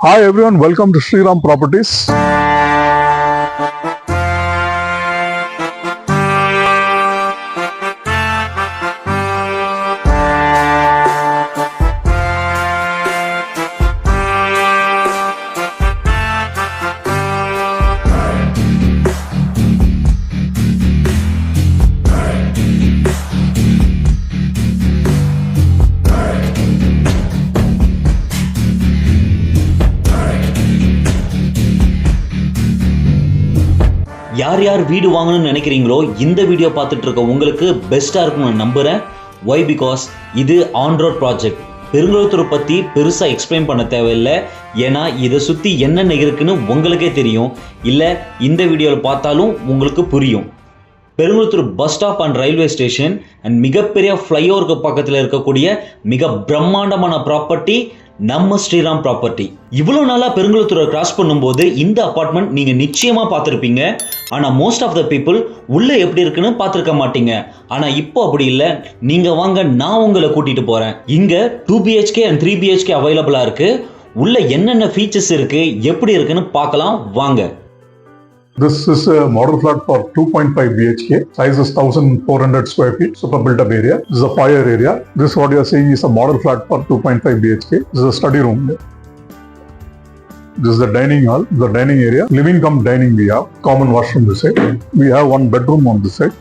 Hi everyone, welcome to Shriram Properties. யார் யார் வீடு வாங்கணும்னு நினைக்கிறீங்களோ இந்த வீடியோ பார்த்துட்டு இருக்க உங்களுக்கு பெஸ்ட்டாக இருக்கும்னு நம்புகிறேன். ஒய் பிகாஸ் இது ஆன் ரோட் ப்ராஜெக்ட். பெருங்குளத்தூரை பற்றி பெருசாக எக்ஸ்பிளைன் பண்ண தேவையில்லை. ஏன்னா இதை சுற்றி என்னென்ன இருக்குன்னு உங்களுக்கே தெரியும். இல்லை இந்த வீடியோவில் பார்த்தாலும் உங்களுக்கு புரியும். Perungalathur bus stop and railway station and மிகப்பெரிய ஃப்ளைஓவருக்கு பக்கத்தில் இருக்கக்கூடிய மிக பிரம்மாண்டமான ப்ராப்பர்ட்டி நம்ம ஸ்ரீராம் ப்ராப்பர்ட்டி. இவ்வளோ நாளாக பெருங்குளத்தூரை கிராஸ் பண்ணும்போது இந்த அப்பார்ட்மெண்ட் நீங்கள் நிச்சயமாக பார்த்துருப்பீங்க. ஆனால் மோஸ்ட் ஆஃப் த பீப்புள் உள்ளே எப்படி இருக்குன்னு பார்த்துருக்க மாட்டீங்க. ஆனால் இப்போ அப்படி இல்லை. நீங்கள் வாங்க, நான் உங்களை கூட்டிகிட்டு போகிறேன். இங்கே 2 BHK அண்ட் 3 BHK அவைலபிளாக இருக்குது. உள்ளே என்னென்ன ஃபீச்சர்ஸ் இருக்குது, எப்படி இருக்குன்னு பார்க்கலாம் வாங்க. This is a model flat for 2.5 BHK. Size is 1400 square feet. Super built up area. This is a fire area. This what you are seeing is a model flat for 2.5 BHK. This is a study room. This is the dining hall. The dining area. Living cum dining we have. Common washroom this side. We have one bedroom on this side.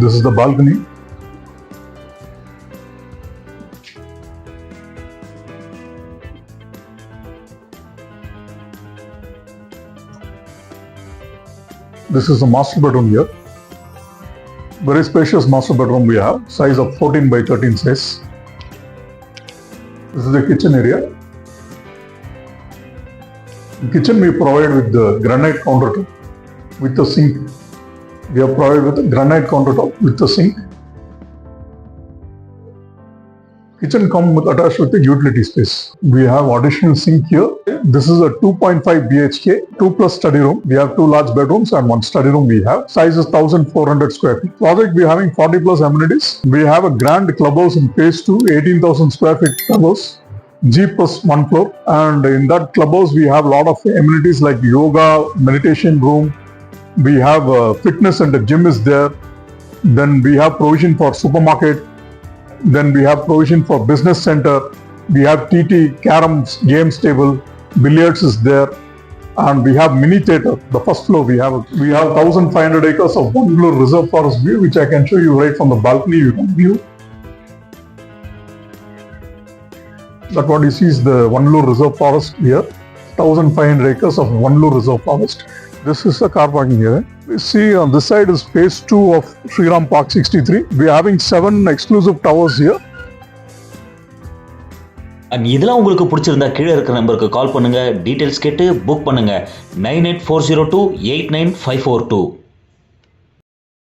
This is the balcony. This is a master bedroom here. Very spacious master bedroom we have. Size of 14 by 13 size. This is the kitchen area. In kitchen we provide with the granite countertop with the sink. We have provided with the granite countertop with the sink. Kitchen come with attached with the utility space. We have additional sink here. This is a 2.5 BHK, 2 plus study room. We have 2 large bedrooms and 1 study room we have. Size is 1400 square feet. Project we are having 40 plus amenities. We have a grand clubhouse in phase 2, 18,000 square feet clubhouse. G plus 1 floor. And in that clubhouse we have a lot of amenities like yoga, meditation room. We have a fitness and the gym is there. Then we have provision for supermarket. Then we have provision for business center. We have TT, caroms, games table, billiards is there, and we have mini theater. The first floor we have 1,500 acres of one floor reserve forest view, which I can show you right from the balcony. You can view. That what you see is the one floor reserve forest here. 1,500 acres of one floor reserve forest. This is the car parking here. You see on this side is phase 2 of Shriram Park 63. We are having 7 exclusive towers here. And இதெல்லாம் உங்களுக்கு பிடிச்சிருந்தா கீழே இருக்கிற நம்பருக்கு கால் பண்ணுங்கள். Details கேட்டு book பண்ணுங்கள். 9840289542.